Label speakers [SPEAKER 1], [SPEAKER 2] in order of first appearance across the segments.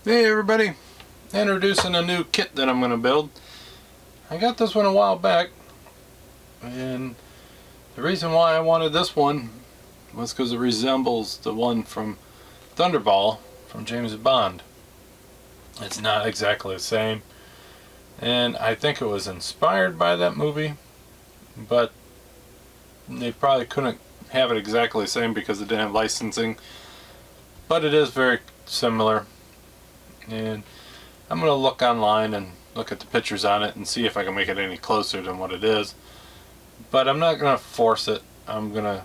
[SPEAKER 1] Hey everybody, introducing a new kit that I'm going to build. I got this one a while back, and the reason why I wanted this one was because it resembles the one from Thunderball from James Bond. It's not exactly the same, and I think it was inspired by that movie, but they probably couldn't have it exactly the same because it didn't have licensing, but it is very similar. And I'm going to look online and look at the pictures on it and see if I can make it any closer than what it is. But I'm not going to force it. I'm going to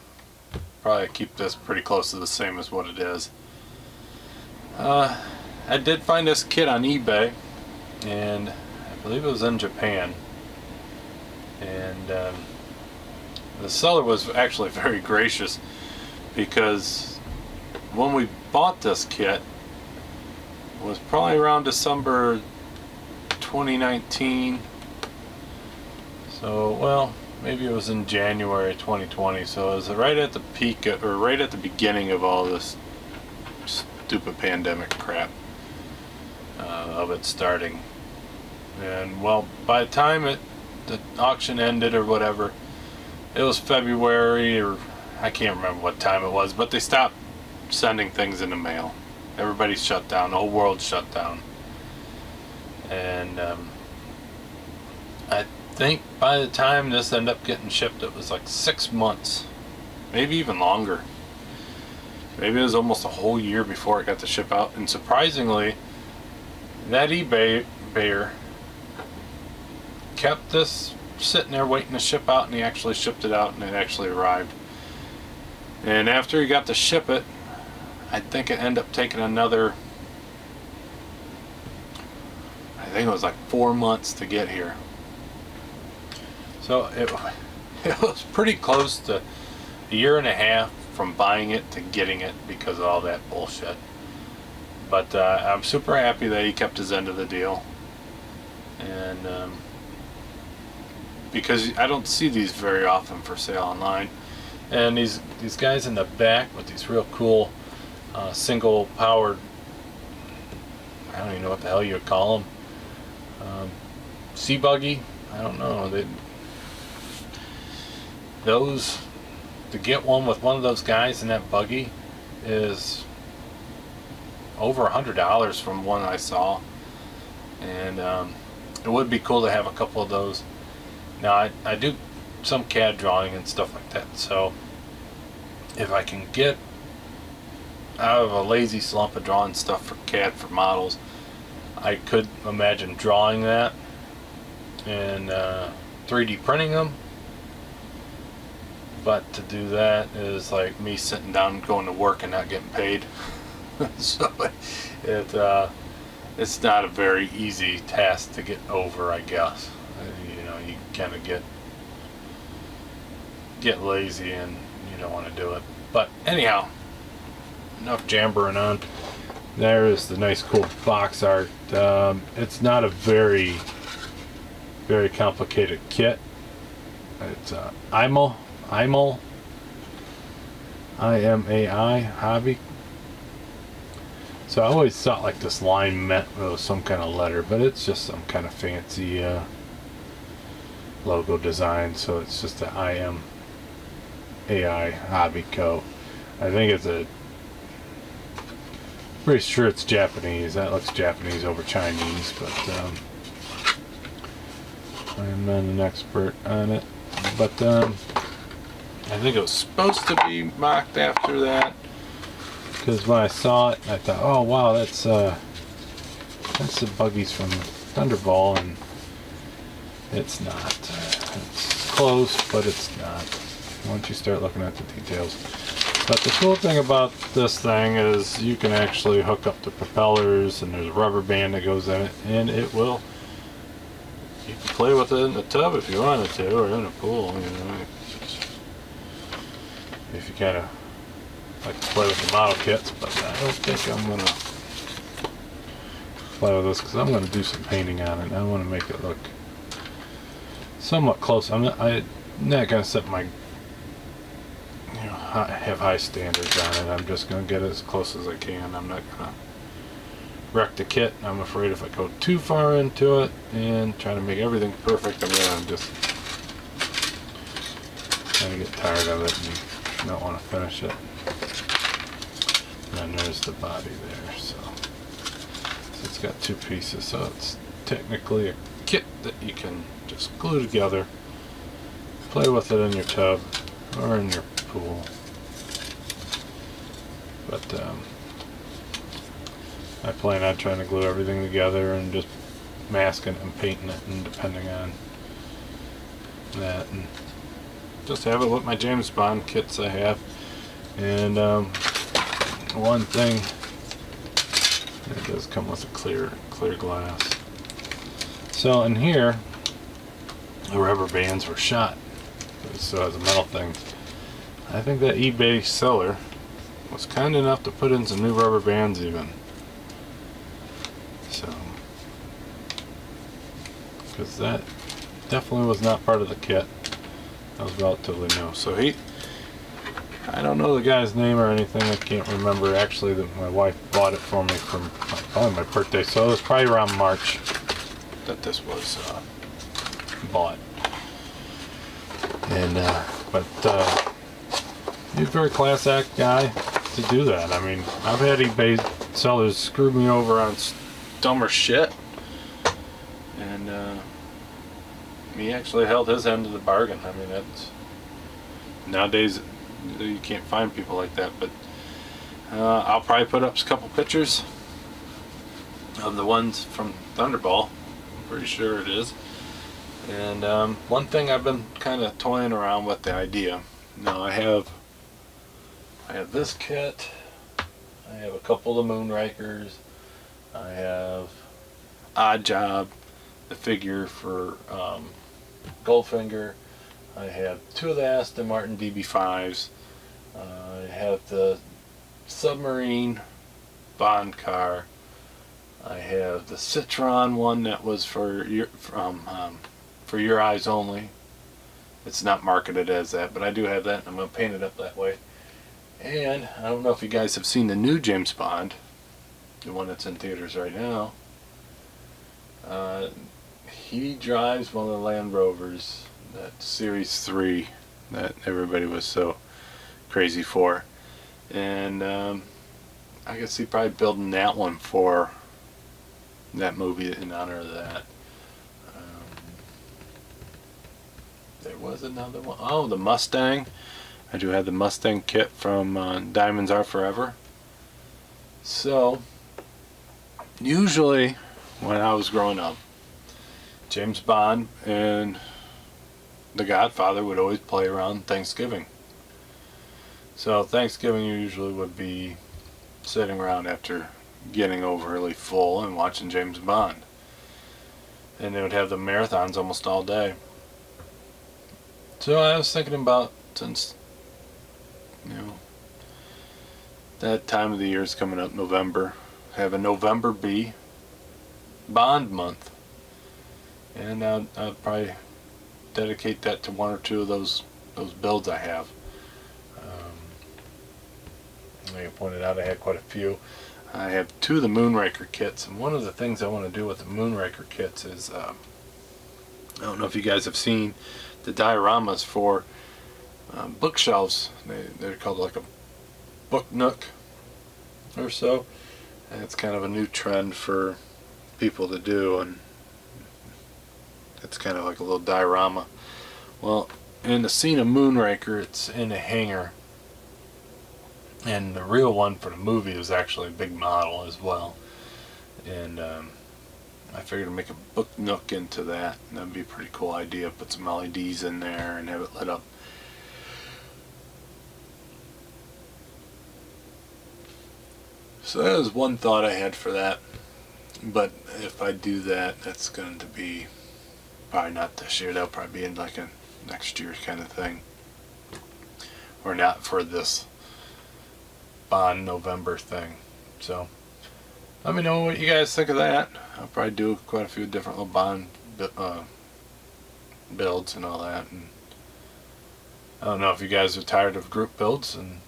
[SPEAKER 1] probably keep this pretty close to the same as what it is. I did find this kit on eBay, and I believe it was in Japan. And the seller was actually very gracious, because when we bought this kit, was probably around December 2019. So, well, maybe it was in January 2020. So it was right at the peak, or right at the beginning of all this stupid pandemic crap of it starting. And well, by the time the auction ended or whatever, it was February, or I can't remember what time it was, but they stopped sending things in the mail. Everybody's shut down. The whole world's shut down. And I think by the time this ended up getting shipped, it was like 6 months. Maybe even longer. Maybe it was almost a whole year before it got to ship out. And surprisingly, that eBayer kept this sitting there waiting to ship out, and he actually shipped it out, and it actually arrived. And after he got to ship it, I think it ended up taking another, I think it was like 4 months to get here. So it was pretty close to a year and a half from buying it to getting it because of all that bullshit. But I'm super happy that he kept his end of the deal. And because I don't see these very often for sale online. And these guys in the back with these real cool single powered, I don't even know what the hell you would call them, sea buggy, I don't know, those, to get one with one of those guys in that buggy is over $100 from one I saw. And it would be cool to have a couple of those. Now I do some CAD drawing and stuff like that, so if I can get out of a lazy slump of drawing stuff for CAD for models, I could imagine drawing that and 3D printing them. But to do that is like me sitting down going to work and not getting paid. So it's not a very easy task to get over, I guess. You know, you kind of get lazy and you don't want to do it. But anyhow, enough jabbering on. There is the nice cool box art. It's not a very complicated kit. It's IMAI hobby. So I always thought like this line meant it was some kind of letter, but it's just some kind of fancy logo design. So it's just the IMAI Hobby Co. I think it's pretty sure it's Japanese. That looks Japanese over Chinese, but I'm not an expert on it. But I think it was supposed to be mocked after that, because when I saw it, I thought, oh wow, that's the buggies from Thunderball, and it's not. It's close, but it's not. Once you start looking at the details. But the cool thing about this thing is you can actually hook up the propellers, and there's a rubber band that goes in it, and it will, you can play with it in the tub if you wanted to, or in a pool, you know, if you kind of like to play with the model kits. But I don't think I'm going to play with this, because I'm going to do some painting on it. I want to make it look somewhat close. I'm not going to set my, have high standards on it. I'm just going to get as close as I can. I'm not going to wreck the kit. I'm afraid if I go too far into it and try to make everything perfect, I'm gonna just kind of get tired of it and not want to finish it. And there's the body there, so it's got two pieces, so it's technically a kit that you can just glue together, play with it in your tub or in your pool. But I plan on trying to glue everything together and just masking it and painting it, and depending on that, and just have it with my James Bond kits I have. And one thing, it does come with a clear glass. So in here, the rubber bands were shot, so as a metal thing. I think that eBay seller was kind enough to put in some new rubber bands even. So, because that definitely was not part of the kit. That was relatively new. So I don't know the guy's name or anything. I can't remember. Actually, my wife bought it for me from probably my birthday. So it was probably around March that this was bought. And but he's a very class act guy to do that. I mean, I've had eBay sellers screw me over on dumber shit, and he actually held his end of the bargain. I mean, that's nowadays you can't find people like that. But I'll probably put up a couple pictures of the ones from Thunderball. I'm pretty sure it is. And one thing I've been kind of toying around with the idea. Now I have this kit. I have a couple of Moonrakers. I have Odd Job, the figure for Goldfinger. I have two of the Aston Martin DB5s. I have the submarine Bond car. I have the Citron one that was for your eyes only. It's not marketed as that, but I do have that, and I'm going to paint it up that way. And I don't know if you guys have seen the new James Bond, the one that's in theaters right now. He drives one of the Land Rovers, that Series 3 that everybody was so crazy for. And I could see probably building that one for that movie in honor of that. There was another one. Oh, the Mustang. I do have the Mustang kit from Diamonds Are Forever. So, usually when I was growing up, James Bond and The Godfather would always play around Thanksgiving. So Thanksgiving usually would be sitting around after getting overly full and watching James Bond. And they would have the marathons almost all day. So I was thinking about, since that time of the year is coming up, November, have a November B Bond month, and I'll probably dedicate that to one or two of those builds I have. Like I pointed out, I had quite a few. I have two of the Moonraker kits, and one of the things I want to do with the Moonraker kits is I don't know if you guys have seen the dioramas for bookshelves. They're called like a book nook or so, and it's kind of a new trend for people to do, and it's kind of like a little diorama. Well, in the scene of Moonraker, it's in a hangar, and the real one for the movie is actually a big model as well. And I figured to make a book nook into that, and that'd be a pretty cool idea. Put some LEDs in there and have it lit up. So that was one thought I had for that. But if I do that, that's going to be probably not this year. That'll probably be in like a next year kind of thing, or not for this Bond November thing. So let me know what you guys think of that. I'll probably do quite a few different little Bond builds and all that. And I don't know if you guys are tired of group builds, and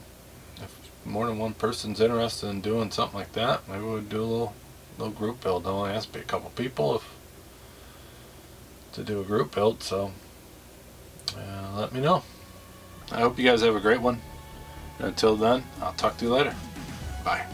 [SPEAKER 1] if more than one person's interested in doing something like that, maybe we'll do a little group build. It only has to be a couple people to do a group build, so let me know. I hope you guys have a great one. And until then, I'll talk to you later. Bye.